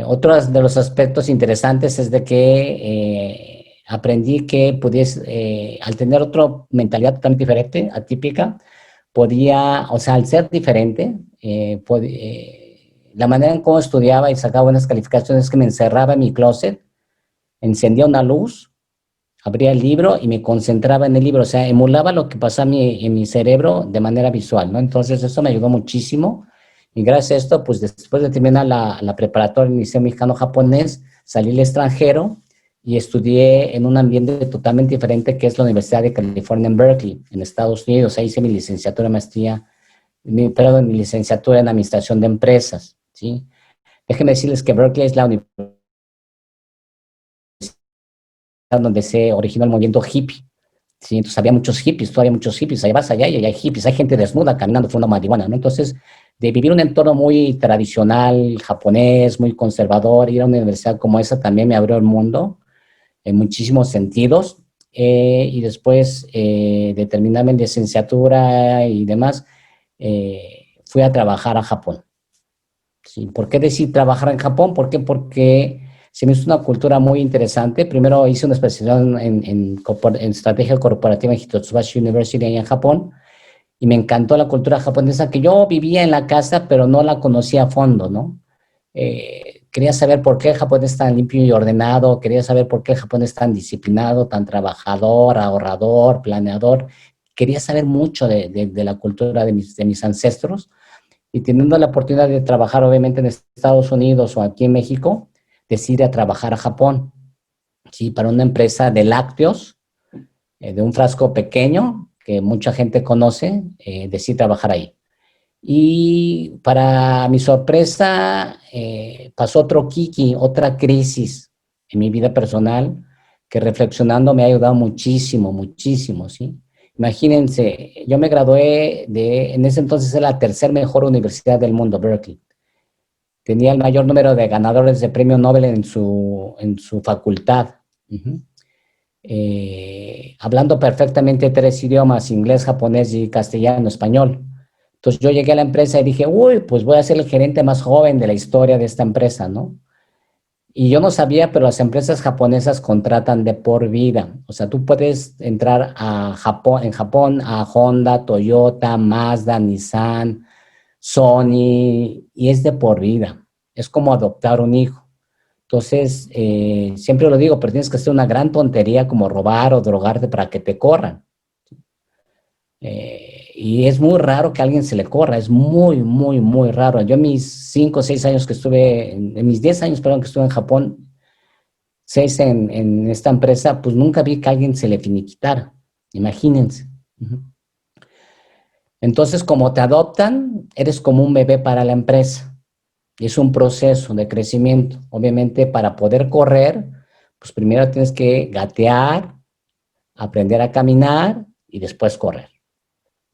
Otro de los aspectos interesantes es de que aprendí que al tener otra mentalidad totalmente diferente, atípica, podía, o sea, al ser diferente, la manera en cómo estudiaba y sacaba buenas calificaciones es que me encerraba en mi closet, encendía una luz, abría el libro y me concentraba en el libro, o sea, emulaba lo que pasaba en mi cerebro de manera visual, ¿no? Entonces eso me ayudó muchísimo y gracias a esto, pues después de terminar la preparatoria en el Liceo Mexicano-Japonés, salí al extranjero y estudié en un ambiente totalmente diferente que es la Universidad de California en Berkeley, en Estados Unidos. Ahí hice mi licenciatura, maestría, perdón, mi licenciatura en Administración de Empresas, ¿sí? Déjenme decirles que Berkeley es la universidad donde se originó el movimiento hippie. Sí, entonces había muchos hippies, todavía muchos hippies, ahí vas allá y hay hippies, hay gente desnuda caminando fumando marihuana, ¿no? Entonces, de vivir un entorno muy tradicional, japonés, muy conservador, ir a una universidad como esa también me abrió el mundo en muchísimos sentidos. Y después de terminar mi licenciatura y demás, fui a trabajar a Japón. Sí, ¿por qué decidí trabajar en Japón? ¿Por qué? Porque se me hizo una cultura muy interesante. Primero hice una especialización en estrategia corporativa en Hitotsubashi University en Japón y me encantó la cultura japonesa que yo vivía en la casa, pero no la conocía a fondo, ¿no? Quería saber por qué el Japón es tan limpio y ordenado, quería saber por qué el Japón es tan disciplinado, tan trabajador, ahorrador, planeador. Quería saber mucho de la cultura de mis ancestros y teniendo la oportunidad de trabajar obviamente en Estados Unidos o aquí en México, decide a trabajar a Japón, ¿sí? Para una empresa de lácteos, de un frasco pequeño que mucha gente conoce, decide trabajar ahí. Y para mi sorpresa, pasó otro Kiki, otra crisis en mi vida personal, que reflexionando me ha ayudado muchísimo, muchísimo, ¿sí? Imagínense, yo me gradué en ese entonces era la tercer mejor universidad del mundo, Berkeley. Tenía el mayor número de ganadores de premio Nobel en su facultad. Uh-huh. Hablando perfectamente tres idiomas, inglés, japonés y castellano, español. Entonces yo llegué a la empresa y dije, uy, pues voy a ser el gerente más joven de la historia de esta empresa, ¿no? Y yo no sabía, pero las empresas japonesas contratan de por vida. O sea, tú puedes entrar en Japón, a Honda, Toyota, Mazda, Nissan, Sony, y es de por vida. Es como adoptar un hijo. Entonces, siempre lo digo, pero tienes que hacer una gran tontería como robar o drogarte para que te corran. Y es muy raro que a alguien se le corra, es muy, muy, muy raro. Yo en mis 5 o 6 años que estuve, en mis 10 años, perdón, que estuve en Japón, 6 en esta empresa, pues nunca vi que a alguien se le finiquitara. Imagínense. Ujú. Entonces, como te adoptan, eres como un bebé para la empresa. Es un proceso de crecimiento. Obviamente, para poder correr, pues primero tienes que gatear, aprender a caminar y después correr.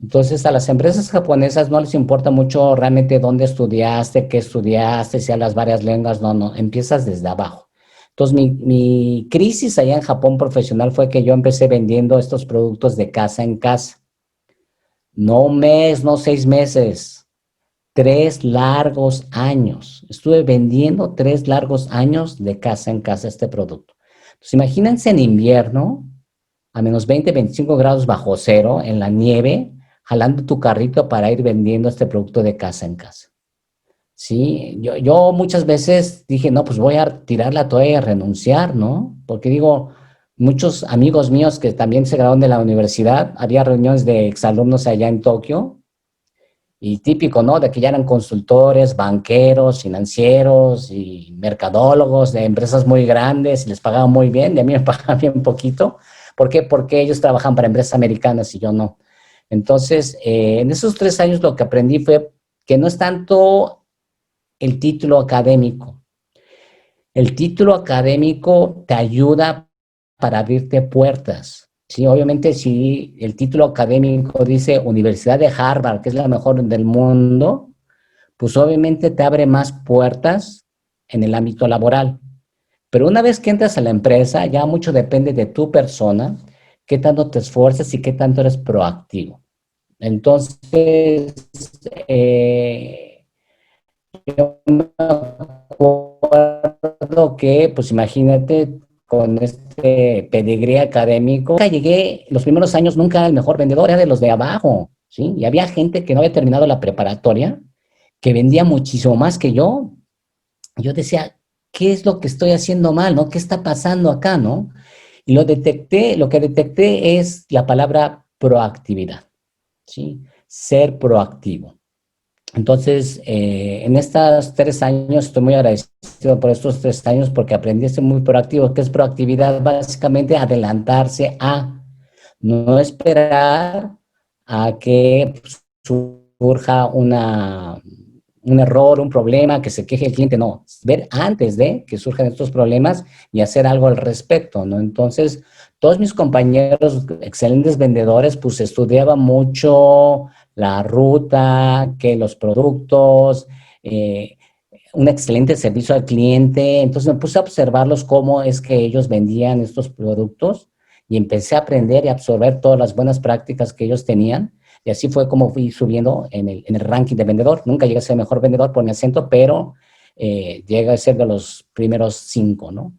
Entonces, a las empresas japonesas no les importa mucho realmente dónde estudiaste, qué estudiaste, si hablas varias lenguas, no, no, empiezas desde abajo. Entonces, mi crisis allá en Japón profesional fue que yo empecé vendiendo estos productos de casa en casa. No un mes, no 6 meses, 3 largos años. Estuve vendiendo 3 largos años de casa en casa este producto. Entonces, imagínense en invierno, a -20, -25 grados bajo cero, en la nieve, jalando tu carrito para ir vendiendo este producto de casa en casa. Sí, yo muchas veces dije, no, pues voy a tirar la toalla y a renunciar, ¿no? Porque digo, muchos amigos míos que también se graduaron de la universidad, había reuniones de exalumnos allá en Tokio, y típico, ¿no? De que ya eran consultores, banqueros, financieros y mercadólogos de empresas muy grandes y les pagaban muy bien, y a mí me pagaban bien poquito. ¿Por qué? Porque ellos trabajan para empresas americanas y yo no. Entonces, en esos 3 años lo que aprendí fue que no es tanto el título académico. El título académico te ayuda para abrirte puertas. Sí, obviamente si el título académico dice Universidad de Harvard, que es la mejor del mundo, pues obviamente te abre más puertas en el ámbito laboral. Pero una vez que entras a la empresa, ya mucho depende de tu persona, qué tanto te esfuerzas y qué tanto eres proactivo. Entonces, yo me acuerdo que, pues imagínate, con este pedigrí académico, nunca llegué, los primeros años nunca era el mejor vendedor, era de los de abajo, ¿sí? Y había gente que no había terminado la preparatoria, que vendía muchísimo más que yo. Yo decía, ¿qué es lo que estoy haciendo mal, no? ¿Qué está pasando acá, no? Y lo que detecté es la palabra proactividad, ¿sí? Ser proactivo. Entonces, en estos 3 años, estoy muy agradecido por estos 3 años porque aprendí a ser muy proactivo. ¿Qué es proactividad? Básicamente adelantarse a, no esperar a que surja un error, un problema, que se queje el cliente, no, ver antes de que surjan estos problemas y hacer algo al respecto, ¿no? Entonces, todos mis compañeros, excelentes vendedores, pues estudiaban mucho la ruta, que los productos, un excelente servicio al cliente. Entonces me puse a observarlos cómo es que ellos vendían estos productos y empecé a aprender y absorber todas las buenas prácticas que ellos tenían. Y así fue como fui subiendo en el ranking de vendedor. Nunca llegué a ser el mejor vendedor por mi acento, pero llegué a ser de los primeros 5, ¿no?